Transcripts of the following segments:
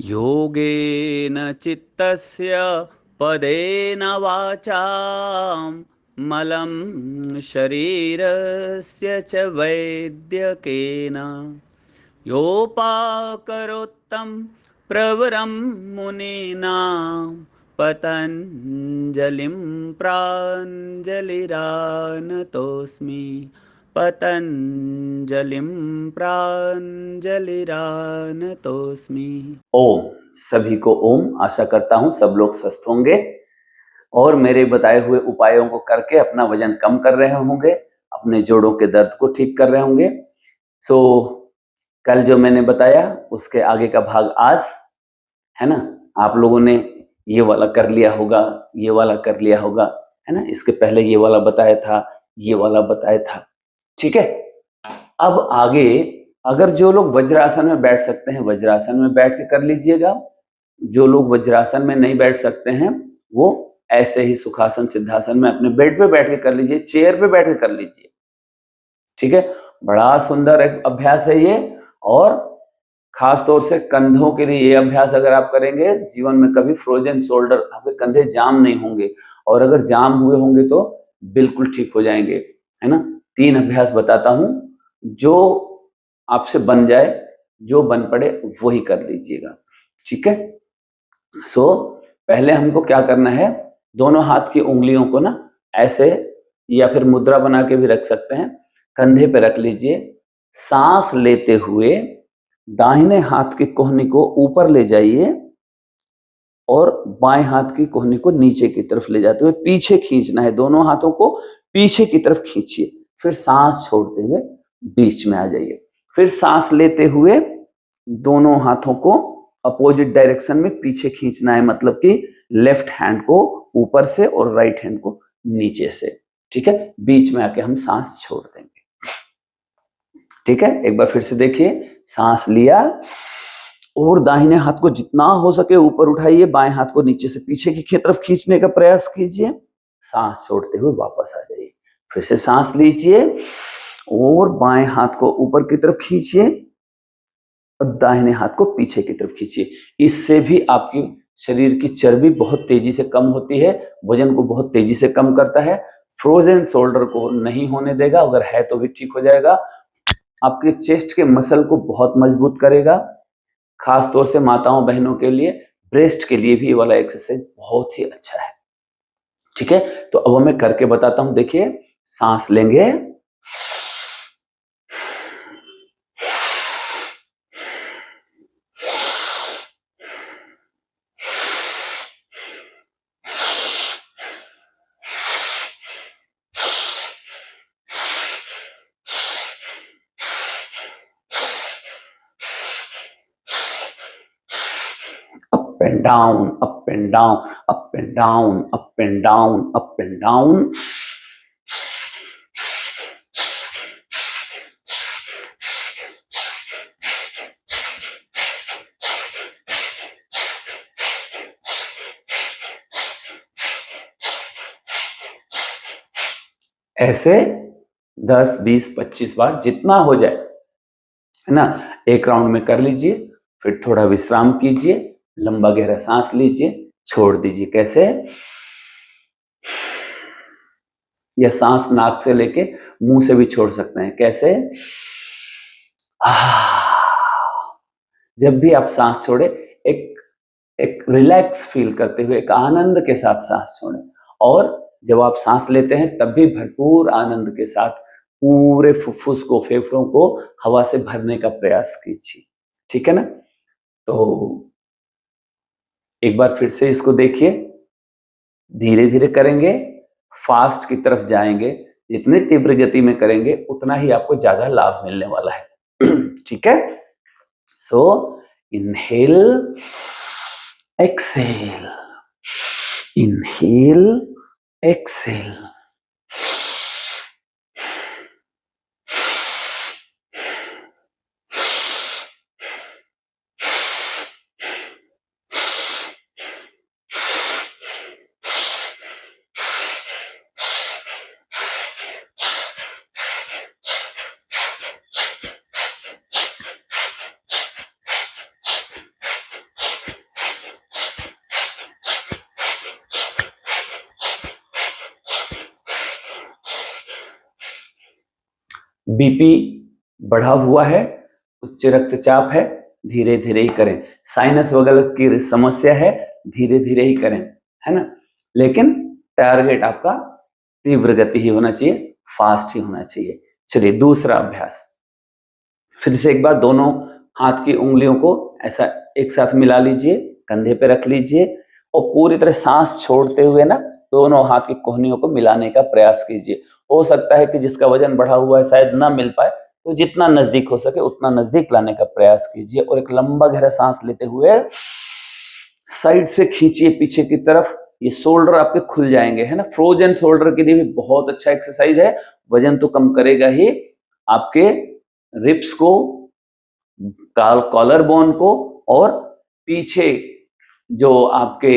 योगेन चित्तस्य पदेन वाचां मलं शरीरस्य च वैद्यकेन योपाकरोत्तं प्रवरं मुनीनां पतञ्जलिं प्राञ्जलिरानतोऽस्मि पतञ्जलिं प्राञ्जलिरानतोऽस्मि। ओम। सभी को ओम। आशा करता हूं सब लोग स्वस्थ होंगे और मेरे बताए हुए उपायों को करके अपना वजन कम कर रहे होंगे, अपने जोड़ों के दर्द को ठीक कर रहे होंगे। सो कल जो मैंने बताया उसके आगे का भाग आज है ना। आप लोगों ने ये वाला कर लिया होगा, ये वाला कर लिया होगा, है ना। इसके पहले ये वाला बताया था, ये वाला बताया था। ठीक है। अब आगे अगर जो लोग वज्रासन में बैठ सकते हैं वज्रासन में बैठ के कर लीजिएगा। जो लोग वज्रासन में नहीं बैठ सकते हैं वो ऐसे ही सुखासन सिद्धासन में अपने बेड पे बैठ के कर लीजिए, चेयर पे बैठ के कर लीजिए। ठीक है। बड़ा सुंदर एक अभ्यास है ये, और खास तौर से कंधों के लिए ये अभ्यास अगर आप करेंगे जीवन में कभी फ्रोजन शोल्डर, आपके कंधे जाम नहीं होंगे, और अगर जाम हुए होंगे तो बिल्कुल ठीक हो जाएंगे, है ना। 3 अभ्यास बताता हूं, जो आपसे बन जाए, जो बन पड़े वही कर लीजिएगा। ठीक है। सो पहले हमको क्या करना है, दोनों हाथ की उंगलियों को ना ऐसे या फिर मुद्रा बना के भी रख सकते हैं, कंधे पे रख लीजिए। सांस लेते हुए दाहिने हाथ की कोहनी को ऊपर ले जाइए और बाएं हाथ की कोहनी को नीचे की तरफ ले जाते हुए पीछे खींचना है। दोनों हाथों को पीछे की तरफ खींचिए, फिर सांस छोड़ते हुए बीच में आ जाइए। फिर सांस लेते हुए दोनों हाथों को अपोजिट डायरेक्शन में पीछे खींचना है, मतलब कि लेफ्ट हैंड को ऊपर से और राइट हैंड को नीचे से। ठीक है। बीच में आके हम सांस छोड़ देंगे। ठीक है। एक बार फिर से देखिए। सांस लिया और दाहिने हाथ को जितना हो सके ऊपर उठाइए, बाएं हाथ को नीचे से पीछे की तरफ खींचने का प्रयास कीजिए। सांस छोड़ते हुए वापस आ जाइए। फिर से सांस लीजिए और बाएं हाथ को ऊपर की तरफ खींचिए और दाहिने हाथ को पीछे की तरफ खींचिए। इससे भी आपकी शरीर की चर्बी बहुत तेजी से कम होती है, वजन को बहुत तेजी से कम करता है, फ्रोजन शोल्डर को नहीं होने देगा, अगर है तो भी ठीक हो जाएगा। आपके चेस्ट के मसल को बहुत मजबूत करेगा, खास तौर से माताओं बहनों के लिए, ब्रेस्ट के लिए भी ये वाला एक्सरसाइज बहुत ही अच्छा है। ठीक है। तो अब मैं करके बताता हूं। देखिए, सांस लेंगे, up and down, up and down, up and down, up and down, up and down. ऐसे 10, 20, 25 बार जितना हो जाए, है ना। एक राउंड में कर लीजिए, फिर थोड़ा विश्राम कीजिए, लंबा गहरा सांस लीजिए, छोड़ दीजिए। कैसे? या सांस नाक से लेके मुंह से भी छोड़ सकते हैं। कैसे? जब भी आप सांस छोड़े एक एक रिलैक्स फील करते हुए, एक आनंद के साथ सांस छोड़ें, और जब आप सांस लेते हैं तब भी भरपूर आनंद के साथ पूरे फुफ्फुस को, फेफड़ों को हवा से भरने का प्रयास कीजिए। ठीक है ना। तो एक बार फिर से इसको देखिए, धीरे धीरे करेंगे, फास्ट की तरफ जाएंगे। जितने तीव्र गति में करेंगे उतना ही आपको ज्यादा लाभ मिलने वाला है। ठीक है। So inhale, exhale, inhale, exhale. BP बढ़ा हुआ है, उच्च रक्तचाप है, धीरे धीरे ही करें। साइनस वगैरह की समस्या है, धीरे धीरे ही करें, है ना। लेकिन टारगेट आपका तीव्र गति ही होना चाहिए, फास्ट ही होना चाहिए। चलिए दूसरा अभ्यास, फिर से एक बार दोनों हाथ की उंगलियों को ऐसा एक साथ मिला लीजिए, कंधे पे रख लीजिए और पूरी तरह सांस छोड़ते हुए ना दोनों हाथ की कोहनियों को मिलाने का प्रयास कीजिए। हो सकता है कि जिसका वजन बढ़ा हुआ है शायद ना मिल पाए, तो जितना नजदीक हो सके उतना नजदीक लाने का प्रयास कीजिए और एक लंबा गहरा सांस लेते हुए साइड से खींचिए पीछे की तरफ। ये शोल्डर आपके खुल जाएंगे, है ना। फ्रोजन शोल्डर के लिए भी बहुत अच्छा एक्सरसाइज है। वजन तो कम करेगा ही, आपके रिब्स को, कॉलर बोन को और पीछे जो आपके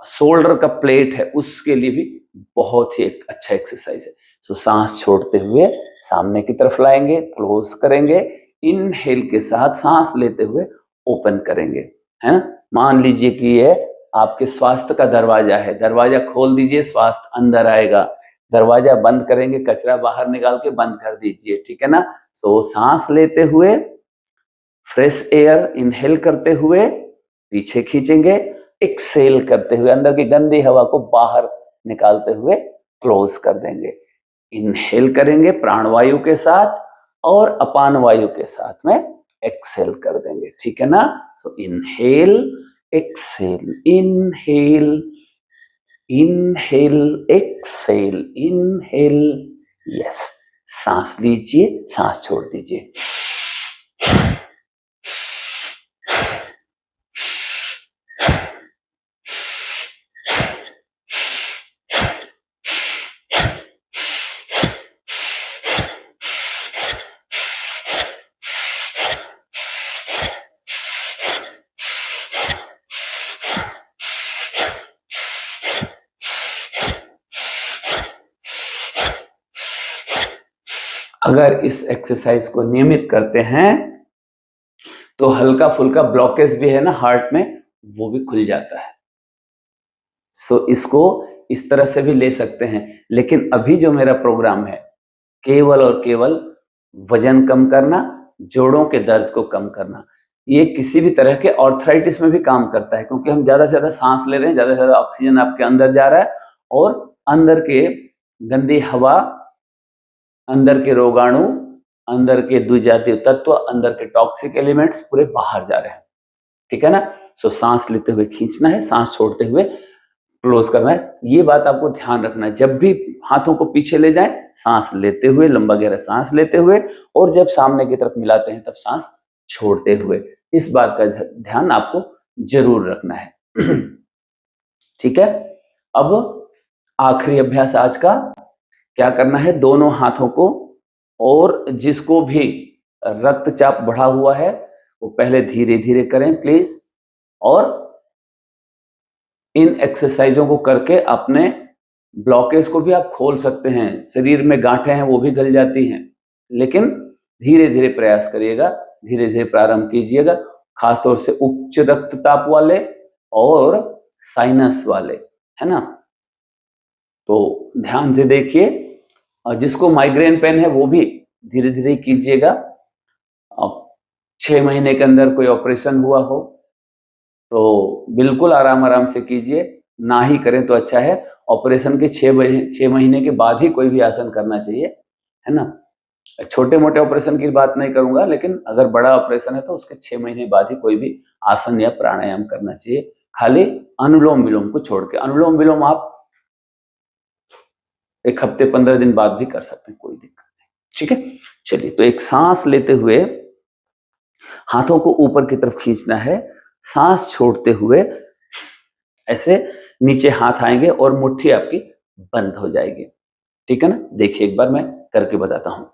शोल्डर का प्लेट है उसके लिए भी बहुत ही एक अच्छा एक्सरसाइज है। सो सांस छोड़ते हुए सामने की तरफ लाएंगे, क्लोज करेंगे, इनहेल के साथ सांस लेते हुए ओपन करेंगे, है ना। मान लीजिए कि ये आपके स्वास्थ्य का दरवाजा है, दरवाजा खोल दीजिए, स्वास्थ्य अंदर आएगा। दरवाजा बंद करेंगे, कचरा बाहर निकाल के बंद कर दीजिए, ठीक है ना। सो सांस लेते हुए फ्रेश एयर इनहेल करते हुए पीछे खींचेंगे, एक्सेल करते हुए अंदर की गंदी हवा को बाहर निकालते हुए क्लोज कर देंगे। इनहेल करेंगे प्राणवायु के साथ और अपान वायु के साथ में एक्सेल कर देंगे, ठीक है ना। So inhale, exhale, inhale, inhale, exhale, inhale, yes. सांस लीजिए, सांस छोड़ दीजिए। अगर इस एक्सरसाइज को नियमित करते हैं तो हल्का फुल्का ब्लॉकेज भी है ना हार्ट में, वो भी खुल जाता है। सो इसको इस तरह से भी ले सकते हैं। लेकिन अभी जो मेरा प्रोग्राम है केवल और केवल वजन कम करना, जोड़ों के दर्द को कम करना। ये किसी भी तरह के ऑर्थराइटिस में भी काम करता है, क्योंकि हम ज्यादा से ज्यादा सांस ले रहे हैं, ज्यादा से ज्यादा ऑक्सीजन आपके अंदर जा रहा है और अंदर के गंदी हवा, अंदर के रोगाणु, अंदर के द्विजातीय तत्व, अंदर के टॉक्सिक एलिमेंट्स पूरे बाहर जा रहे हैं, ठीक है ना। सो सांस लेते हुए खींचना है, सांस छोड़ते हुए क्लोज करना है। ये बात आपको ध्यान रखना है, जब भी हाथों को पीछे ले जाएं सांस लेते हुए, लंबा गहरा सांस लेते हुए, और जब सामने की तरफ मिलाते हैं तब सांस छोड़ते हुए। इस बात का ध्यान आपको जरूर रखना है। ठीक है। अब आखिरी अभ्यास आज का, क्या करना है, दोनों हाथों को, और जिसको भी रक्तचाप बढ़ा हुआ है वो पहले धीरे धीरे करें प्लीज, और इन एक्सरसाइजों को करके अपने ब्लॉकेज को भी आप खोल सकते हैं। शरीर में गांठें हैं वो भी गल जाती हैं, लेकिन धीरे धीरे प्रयास करिएगा, धीरे धीरे प्रारंभ कीजिएगा, खासतौर से उच्च रक्तचाप वाले और साइनस वाले, है ना। तो ध्यान से देखिए, और जिसको माइग्रेन पेन है वो भी धीरे धीरे कीजिएगा। अब 6 महीने के अंदर कोई ऑपरेशन हुआ हो तो बिल्कुल आराम आराम से कीजिए, ना ही करें तो अच्छा है। ऑपरेशन के 6 महीने के बाद ही कोई भी आसन करना चाहिए, है ना। छोटे मोटे ऑपरेशन की बात नहीं करूंगा, लेकिन अगर बड़ा ऑपरेशन है तो उसके 6 महीने बाद ही कोई भी आसन या प्राणायाम करना चाहिए, खाली अनुलोम विलोम को छोड़ के। अनुलोम विलोम आप 1 हफ्ते 15 दिन बाद भी कर सकते हैं, कोई दिक्कत नहीं, ठीक है। चलिए, तो एक सांस लेते हुए हाथों को ऊपर की तरफ खींचना है, सांस छोड़ते हुए ऐसे नीचे हाथ आएंगे और मुट्ठी आपकी बंद हो जाएगी, ठीक है ना। देखिए एक बार मैं करके बताता हूं।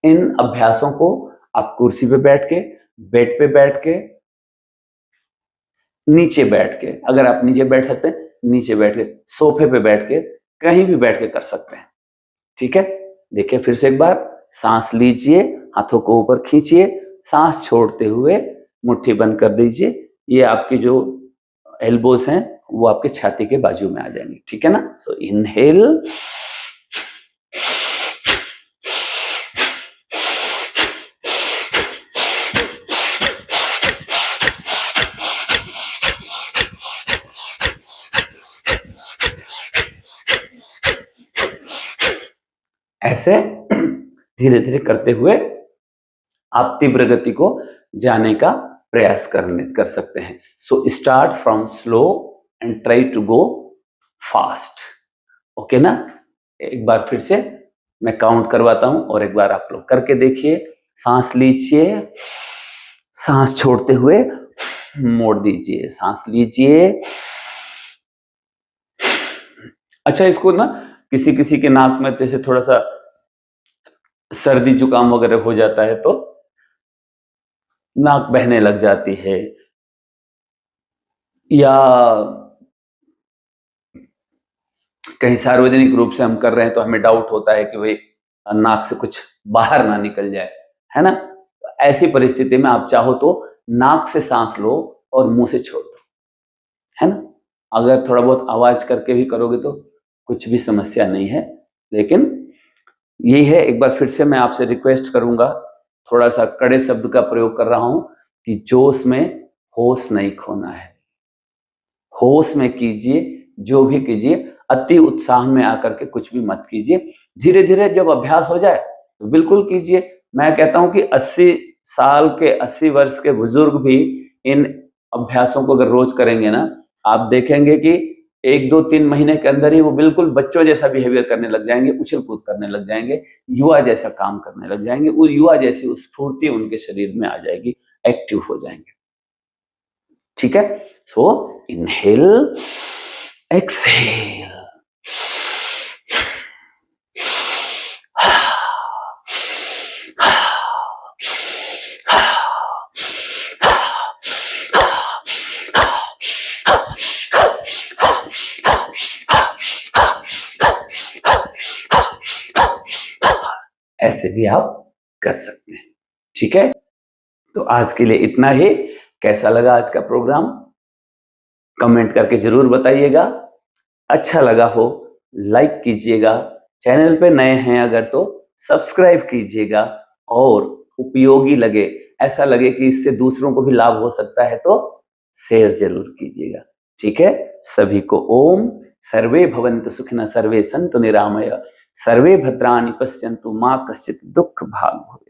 इन अभ्यासों को आप कुर्सी पे बैठ के, बेड पे बैठ के, नीचे बैठ के, अगर आप नीचे बैठ सकते हैं नीचे बैठ के, सोफे पे बैठ के, कहीं भी बैठ के कर सकते हैं, ठीक है। देखिए फिर से एक बार, सांस लीजिए, हाथों को ऊपर खींचिए, सांस छोड़ते हुए मुट्ठी बंद कर दीजिए। ये आपकी जो एल्बोस हैं वो आपके छाती के बाजू में आ जाएंगे, ठीक है ना। सो इनहेल, ऐसे धीरे धीरे करते हुए आप तीव्र गति को जाने का प्रयास कर सकते हैं। So start from slow and try to go fast, okay ना। एक बार फिर से मैं काउंट करवाता हूं और एक बार आप लोग करके देखिए। सांस लीजिए, सांस छोड़ते हुए मोड़ दीजिए, सांस लीजिए। अच्छा, इसको ना किसी किसी के नाक में जैसे थोड़ा सा सर्दी जुकाम वगैरह हो जाता है तो नाक बहने लग जाती है, या कहीं सार्वजनिक रूप से हम कर रहे हैं तो हमें डाउट होता है कि भाई नाक से कुछ बाहर ना निकल जाए, है ना। ऐसी परिस्थिति में आप चाहो तो नाक से सांस लो और मुंह से छोड़ दो, है ना। अगर थोड़ा बहुत आवाज करके भी करोगे तो कुछ भी समस्या नहीं है। लेकिन यही है, एक बार फिर से मैं आपसे रिक्वेस्ट करूंगा, थोड़ा सा कड़े शब्द का प्रयोग कर रहा हूं कि जोश में होश नहीं खोना है। होश में कीजिए, जो भी कीजिए अति उत्साह में आकर के कुछ भी मत कीजिए। धीरे धीरे जब अभ्यास हो जाए तो बिल्कुल कीजिए। मैं कहता हूं कि 80 साल के 80 वर्ष के बुजुर्ग भी इन अभ्यासों को अगर रोज करेंगे ना, आप देखेंगे कि 1-2-3 महीने के अंदर ही वो बिल्कुल बच्चों जैसा बिहेवियर करने लग जाएंगे, उछल कूद करने लग जाएंगे, युवा जैसा काम करने लग जाएंगे, वो युवा जैसी स्फूर्ति उनके शरीर में आ जाएगी, एक्टिव हो जाएंगे, ठीक है। सो इनहेल, एक्सहेल, ऐसे भी आप कर सकते हैं, ठीक है। तो आज के लिए इतना ही। कैसा लगा आज का प्रोग्राम कमेंट करके जरूर बताइएगा। अच्छा लगा हो लाइक कीजिएगा, चैनल पे नए हैं अगर तो सब्सक्राइब कीजिएगा, और उपयोगी लगे, ऐसा लगे कि इससे दूसरों को भी लाभ हो सकता है तो शेयर जरूर कीजिएगा, ठीक है। सभी को ओम। सर्वे भवन्तु सुखिनः, सर्वे सन्तु निरामया, सर्वे भद्राणि पश्यन्तु, मां कश्चित् दुःख भाग् भवेत्।